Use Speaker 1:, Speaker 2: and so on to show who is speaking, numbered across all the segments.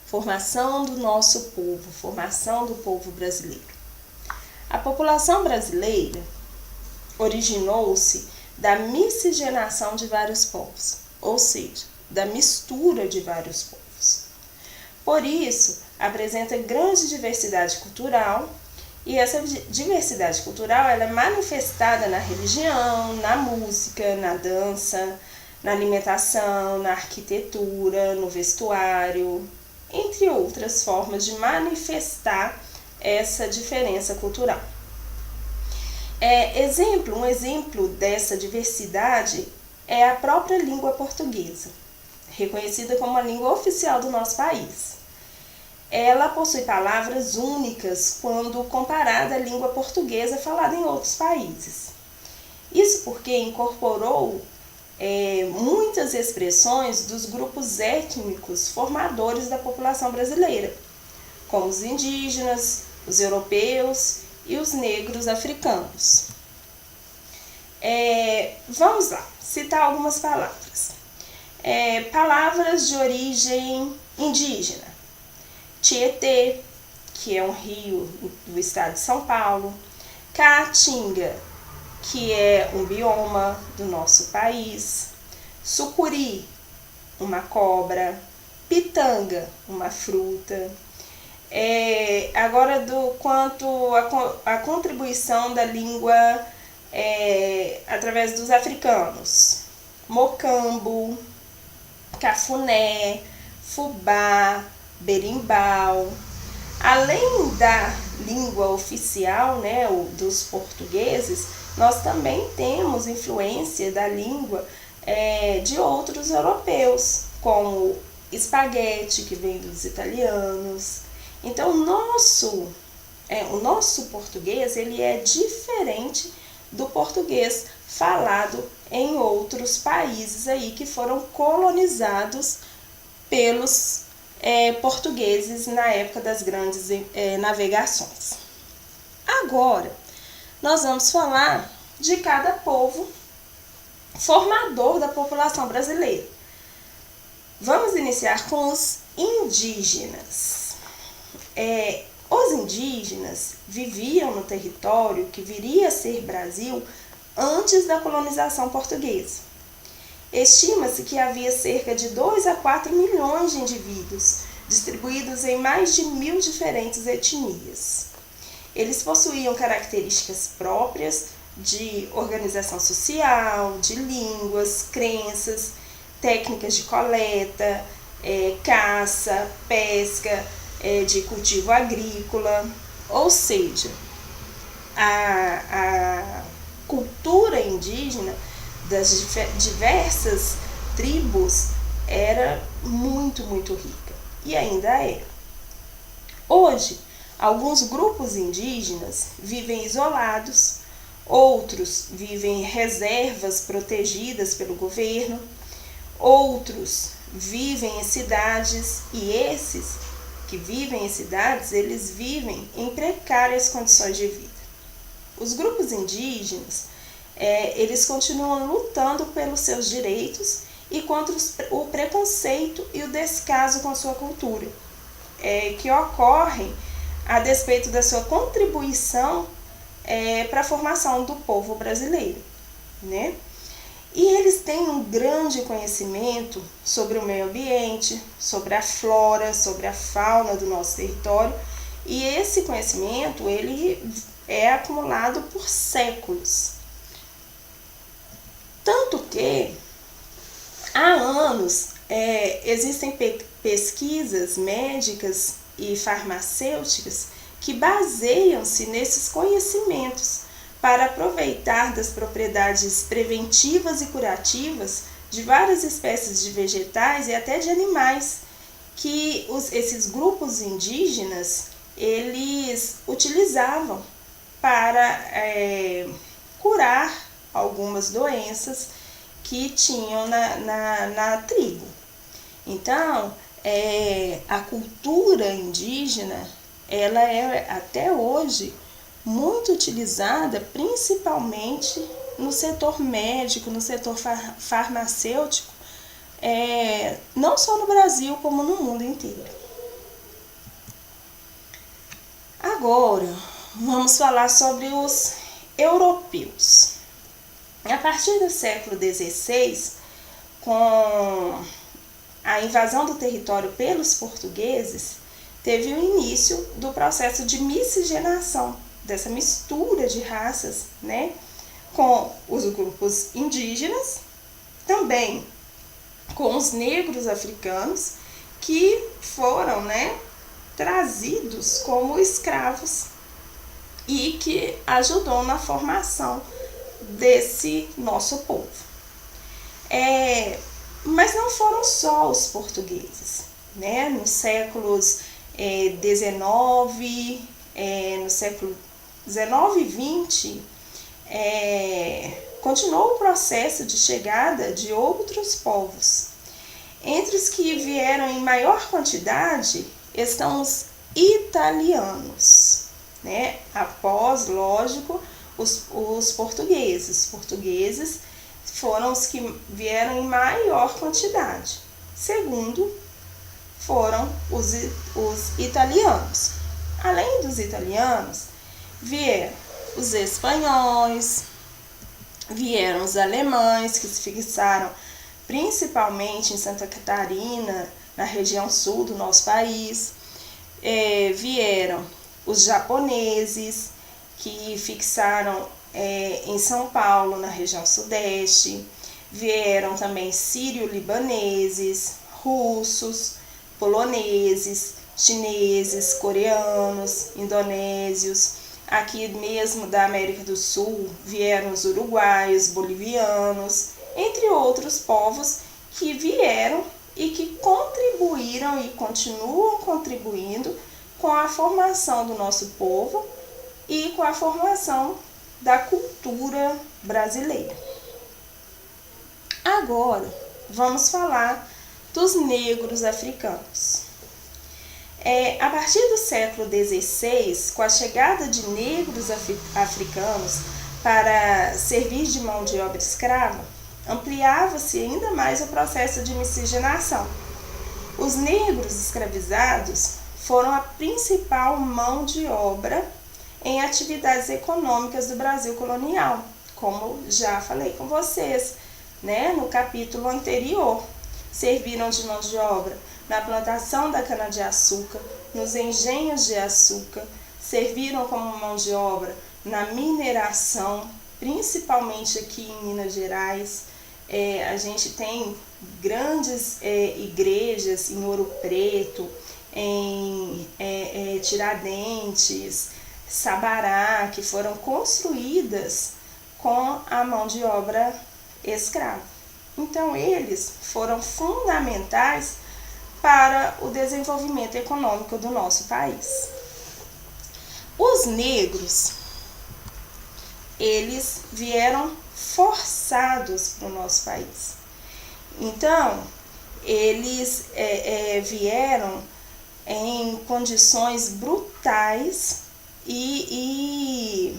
Speaker 1: formação do nosso povo, formação do povo brasileiro. A população brasileira originou-se da miscigenação de vários povos, ou seja, da mistura de vários povos. Por isso, apresenta grande diversidade cultural, e essa diversidade cultural ela é manifestada na religião, na música, na dança, na alimentação, na arquitetura, no vestuário, entre outras formas de manifestar essa diferença cultural. Um exemplo dessa diversidade é a própria língua portuguesa, reconhecida como a língua oficial do nosso país. Ela possui palavras únicas quando comparada à língua portuguesa falada em outros países. Isso porque incorporou muitas expressões dos grupos étnicos formadores da população brasileira, como os indígenas, os europeus e os negros africanos. Vamos lá, citar algumas palavras. Palavras de origem indígena. Tietê, que é um rio do estado de São Paulo. Caatinga, que é um bioma do nosso país. Sucuri, uma cobra. Pitanga, uma fruta. Agora, quanto à contribuição da língua através dos africanos. Mocambo, cafuné, fubá, berimbau. Além da língua oficial, né, dos portugueses, nós também temos influência da língua de outros europeus, como espaguete, que vem dos italianos. Então, o nosso português ele é diferente do português falado em outros países aí que foram colonizados pelos portugueses na época das grandes navegações. Agora, nós vamos falar de cada povo formador da população brasileira. Vamos iniciar com os indígenas. Os indígenas viviam no território que viria a ser Brasil antes da colonização portuguesa. Estima-se que havia cerca de 2 a 4 milhões de indivíduos, distribuídos em mais de 1.000 diferentes etnias. Eles possuíam características próprias de organização social, de línguas, crenças, técnicas de coleta, caça, pesca, de cultivo agrícola, ou seja, a cultura indígena das diversas tribos era muito, muito rica e ainda é. Hoje, alguns grupos indígenas vivem isolados, outros vivem em reservas protegidas pelo governo, outros vivem em cidades e esses que vivem em cidades, eles vivem em precárias condições de vida. Os grupos indígenas eles continuam lutando pelos seus direitos e contra o preconceito e o descaso com sua cultura, que ocorrem a despeito da sua contribuição para a formação do povo brasileiro, né? E eles têm um grande conhecimento sobre o meio ambiente, sobre a flora, sobre a fauna do nosso território, e esse conhecimento ele é acumulado por séculos. Tanto que há anos existem pesquisas médicas e farmacêuticas que baseiam-se nesses conhecimentos para aproveitar das propriedades preventivas e curativas de várias espécies de vegetais e até de animais que esses grupos indígenas eles utilizavam para curar algumas doenças que tinham na tribo. Então, a cultura indígena ela é até hoje muito utilizada, principalmente no setor médico, no setor farmacêutico, não só no Brasil, como no mundo inteiro. Agora, vamos falar sobre os europeus. A partir do século XVI, com a invasão do território pelos portugueses, teve o início do processo de miscigenação, dessa mistura de raças, né, com os grupos indígenas, também com os negros africanos, que foram, né, trazidos como escravos e que ajudou na formação desse nosso povo. Mas não foram só os portugueses, né? Nos séculos XIX, no século XIX e XX, continuou o processo de chegada de outros povos. Entre os que vieram em maior quantidade estão os italianos, né? Após, lógico, os portugueses. Os portugueses foram os que vieram em maior quantidade. Segundo, foram os italianos. Além dos italianos, vieram os espanhóis, vieram os alemães, que se fixaram principalmente em Santa Catarina, na região sul do nosso país. Vieram os japoneses, que fixaram em São Paulo, na região sudeste. Vieram também sírio-libaneses, russos, poloneses, chineses, coreanos, indonésios. Aqui mesmo da América do Sul vieram os uruguaios, bolivianos, entre outros povos que vieram e que contribuíram e continuam contribuindo com a formação do nosso povo e com a formação da cultura brasileira. Agora, vamos falar dos negros africanos. A partir do século XVI, com a chegada de negros africanos para servir de mão de obra escrava, ampliava-se ainda mais o processo de miscigenação. Os negros escravizados foram a principal mão de obra em atividades econômicas do Brasil colonial, como já falei com vocês, né, no capítulo anterior. Serviram de mão de obra na plantação da cana-de-açúcar, nos engenhos de açúcar, serviram como mão de obra na mineração, principalmente aqui em Minas Gerais. A gente tem grandes igrejas em Ouro Preto, em Tiradentes, Sabará, que foram construídas com a mão de obra escrava. Então, eles foram fundamentais para o desenvolvimento econômico do nosso país. Os negros, eles vieram forçados para o nosso país. Então, eles vieram em condições brutais e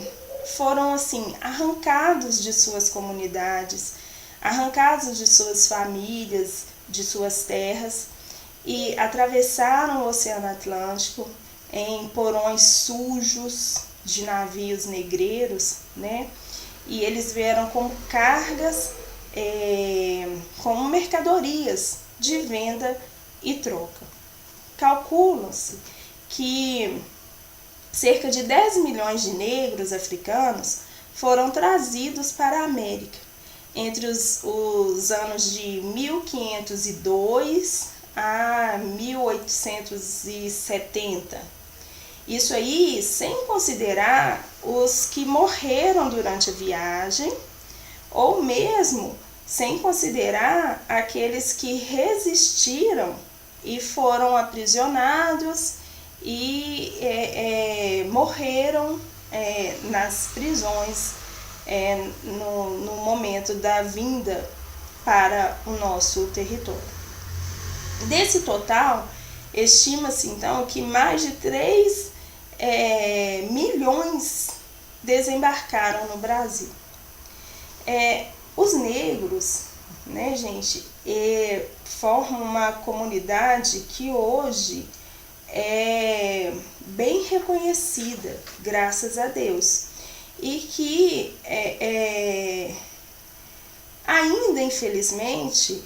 Speaker 1: foram assim arrancados de suas comunidades, arrancados de suas famílias, de suas terras, e atravessaram o Oceano Atlântico em porões sujos de navios negreiros, né? E eles vieram como cargas, como mercadorias de venda e troca. Calcula-se que cerca de 10 milhões de negros africanos foram trazidos para a América entre os anos de 1502 a 1870. Isso aí sem considerar os que morreram durante a viagem, ou mesmo sem considerar aqueles que resistiram e foram aprisionados e morreram nas prisões no momento da vinda para o nosso território. Desse total, estima-se então que mais de 3 milhões desembarcaram no Brasil. Os negros, né, gente, formam uma comunidade que hoje é bem reconhecida, graças a Deus, e que ainda, infelizmente,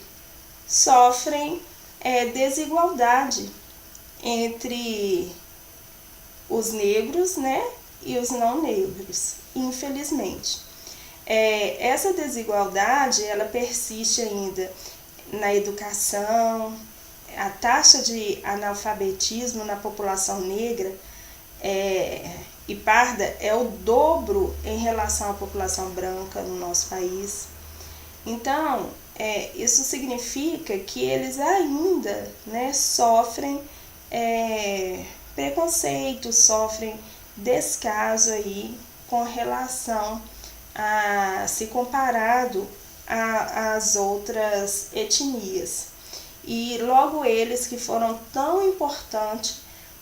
Speaker 1: sofrem desigualdade entre os negros, né, e os não negros, infelizmente. Essa desigualdade, ela persiste ainda na educação. A taxa de analfabetismo na população negra e parda é o dobro em relação à população branca no nosso país. Então, isso significa que eles ainda, né, sofrem preconceito, sofrem descaso aí com relação a se comparado às outras etnias. E logo eles que foram tão importantes